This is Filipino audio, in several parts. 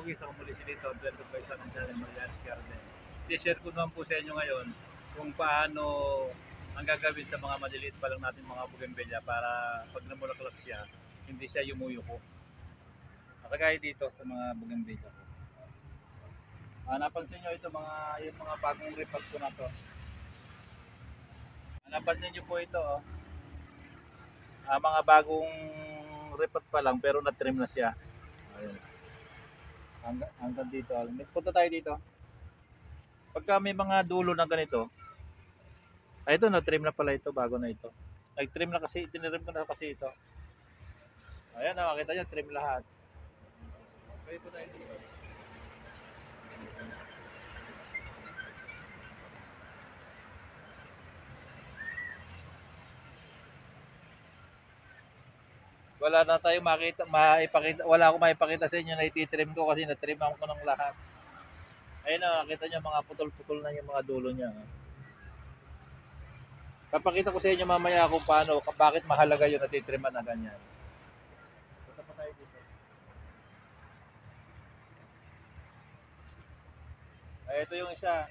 Pugis, ako muli si dito, Alberto Paisan ng Dali Marianas Garden. Si-share ko naman po sa inyo ngayon kung paano ang gagawin sa mga maliliit pa lang natin mga bougainvillea para pag namulaklak siya, hindi siya yumuyuko. Kagaya dito sa mga bougainvillea ko. Napansin nyo ito yung mga bagong repot ko na to. Napansin nyo po ito, oh. Mga bagong repot pa lang pero na-trim na siya. Ayun. Hanggang dito. Punta tayo dito. Pagka may mga dulo na ganito, ito na-trim na pala ito, bago na ito. Nag-trim na kasi, tinirim ko na kasi ito. Ayan, makita nyo, trim lahat. Okay, ito tayo dito. Wala na tayong maipakita, wala akong maipakita sa inyo na ititrim ko kasi na-trim ko ng lahat. Ayun na, nakita nyo mga putol-putol na yung mga dulo niya. Papakita ko sa inyo mamaya kung paano, bakit mahalaga yung natitriman na ganyan. Punta pa tayo dito. Ay, ito yung isa.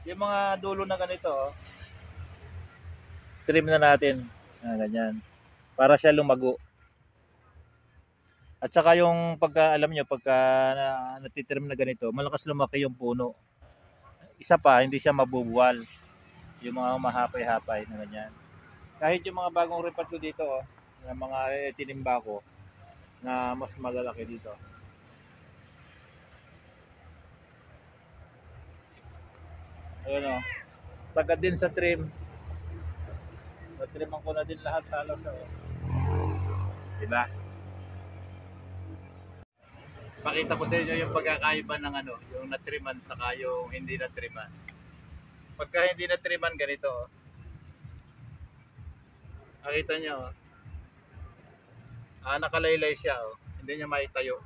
Yung mga dulo na ganito, oh, trim na natin. Ganyan. Para siya lumago. At saka yung pagka, alam nyo, pagka natitrim na ganito, malakas lumaki yung puno. Isa pa, hindi siya mabubuwal. Yung mga mahapay-hapay na ganyan. Kahit yung mga bagong repot ko dito, oh, na mga tinimba ko, na mas malalaki dito. Ayun, oh. Sagad din sa trim. Natriman ko na din lahat halos. Oh. Diba? Pakita ko sa inyo yung pagkakaiba ng yung natriman saka yung hindi natriman. Pagka hindi natriman ganito, oh. Nakita nyo, oh. Nakalaylay siya, oh. Hindi niya maitayo.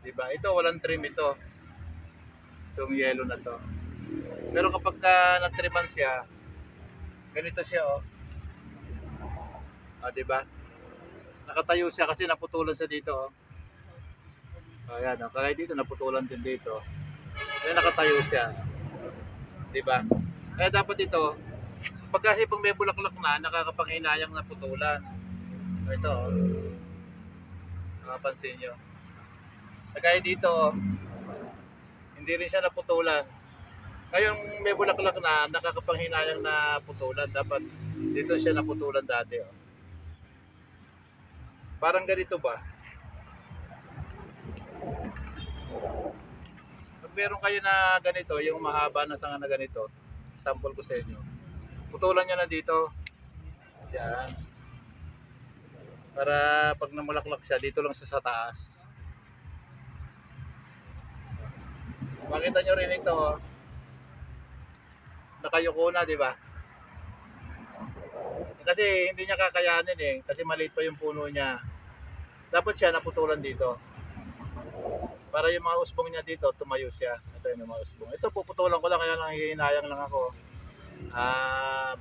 Diba? Ito walang trim ito. Itong yellow na to. Pero kapag natriman siya, ganito siya, oh. Diba? Nakatayo siya kasi naputulan siya dito, oh. Ayan, oh. Kaya dito naputulan din dito. Kaya nakatayo siya. Diba? Kaya dapat ito, pag kasi pag may bulaklak na, nakakapanghinayang na putulan. Ito, oh. Nakapansin nyo. Kaya dito, oh, hindi rin siya naputulan. Ngayong may bulaklak na, nakakapanghinayang na putulan. Dapat dito siya naputulan dati, oh. Parang ganito ba? Pag meron kayo na ganito, yung mahaba na sanga na ganito, sample ko sa inyo. Putulan nyo na dito. Yan. Para pag namulaklak siya, dito lang sa taas. Makita nyo rin ito, oh. Nakayuko na, di ba? Kasi hindi niya kakayanin eh. Kasi maliit pa yung puno niya. Dapat siya naputulan dito. Para yung mga usbong niya dito, tumayo siya. Ito yung mga usbong. Ito, puputulan ko lang, kaya lang hihinayang lang ako.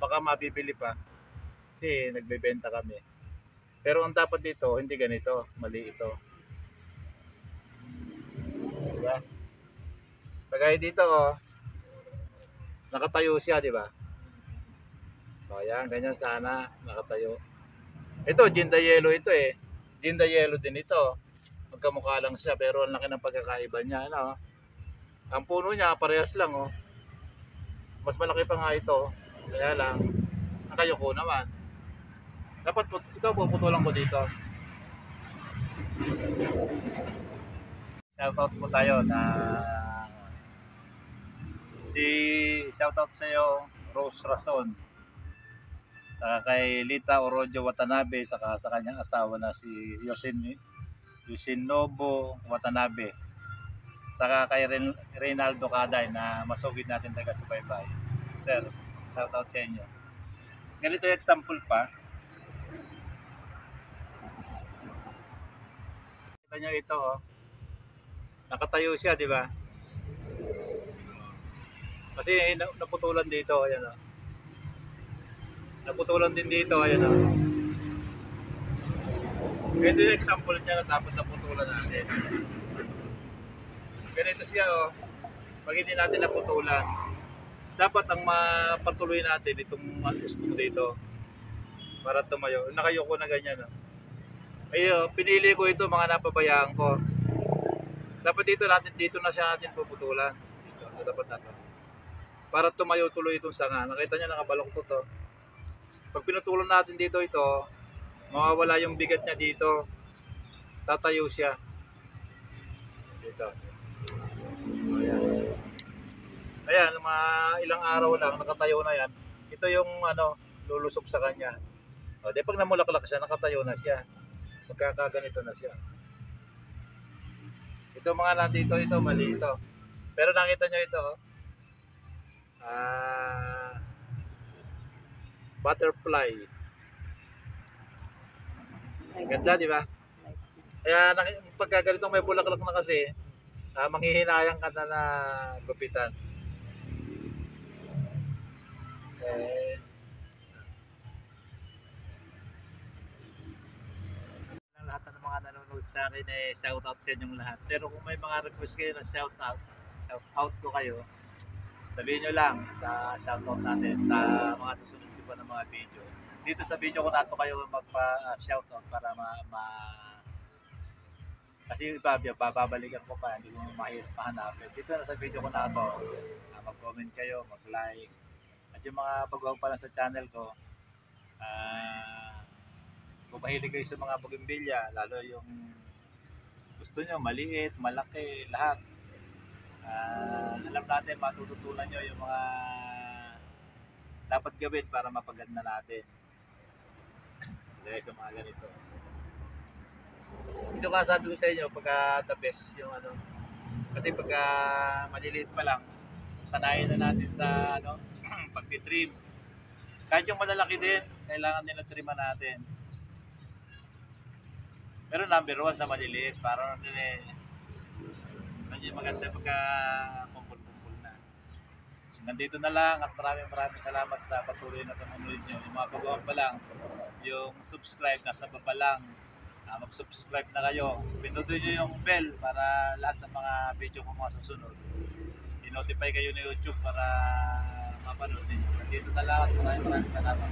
Baka mabibili pa. Kasi nagbebenta kami. Pero ang dapat dito, hindi ganito. Mali ito. Diba? Kagaya dito, oh. Nakatayo siya, di ba? So, ayan, ganyan sana. Nakatayo. Ito, Ginda Yellow ito eh. Ginda Yellow din ito. Magkamukha lang siya pero ang laki ng pagkakaiba niya, ano? Ang puno niya parehas lang, oh. Mas malaki pa nga ito. Kaya lang nakayuko naman. Dapat ito puputulan ko dito. Shoutout po tayo na shoutout sa iyo Rose Rason. Saka kay Lita Orojo Watanabe saka sa kanyang asawa na si Yoshinobu Watanabe. Saka kay Reynaldo Caday na masugid natin taga subaybay. Sir, shout out sa inyo. Ganito yung example pa. Kita nyo ito, oh. Nakatayo siya, di ba? Kasi naputulan dito, ayan, oh. Naputulan din dito, ayan, oh. Ito yung example niya na dapat naputulan natin. ganito siya oh. Pag hindi natin naputulan, dapat ang mapatuloy natin itong gusto dito para tumayo. Nakayuko na ganyan oh. Ayun, pinili ko ito mga napabayaan ko. Dapat dito na siya natin puputulan. Dito, sa dapat na to. Para tumayo tuloy itong sanga. Nakita niyo nakabalok to. Pag pinutulan natin dito ito, mawawala yung bigat niya dito. Tatayo siya. Dito. Ayan. Ayan, mga ilang araw lang nakatayo na yan. Ito yung lulusok sa kanya. O, di pag namulaklak siya, nakatayo na siya. Magkakaganito na siya. Ito mga nandito, ito mali ito. Pero nakita nyo ito, butterfly. Ganda, di ba? Kaya pagka ganitong may bulaklak na kasi, manghihinayang ka na gupitan. Lahat ng mga nanonood sa akin shout out sa inyong lahat. Pero kung may mga request kayo na shout out ko kayo, sabihin nyo lang, shout out natin sa mga susunod ko pa ng mga video. Dito sa video ko nato kayo magpa-shout out para kasi iba, babalikan ko pa, hindi ko mahirap mahanapin. Dito na sa video ko na ito, mag-comment kayo, mag-like. At yung mga baguhan pa lang sa channel ko, kung mahilig kayo sa mga bougainvillea, lalo yung gusto nyo, maliit, malaki, lahat. Alam natin, matututunan nyo yung mga dapat gawin para mapaganda natin. Dahil sa mga ganito. Ito nga sabi ko sa inyo, pagka the best yung kasi pagka maliliit pa lang, sanayin na natin sa pagtitrim. Kahit yung malalaki din, kailangan nila triman natin. Pero number 1 sa maliliit, para medyo maganda pagka kumpul-kumpul na. Nandito na lang at maraming salamat sa patuloy na panonood nyo. Yung mga baguhan pa lang, yung subscribe, nasa baba lang. Mag-subscribe na kayo. Pindutin nyo yung bell para lahat ng mga video ko mga susunod. I-notify kayo na YouTube para mapanood ninyo. Nandito na lang at maraming salamat.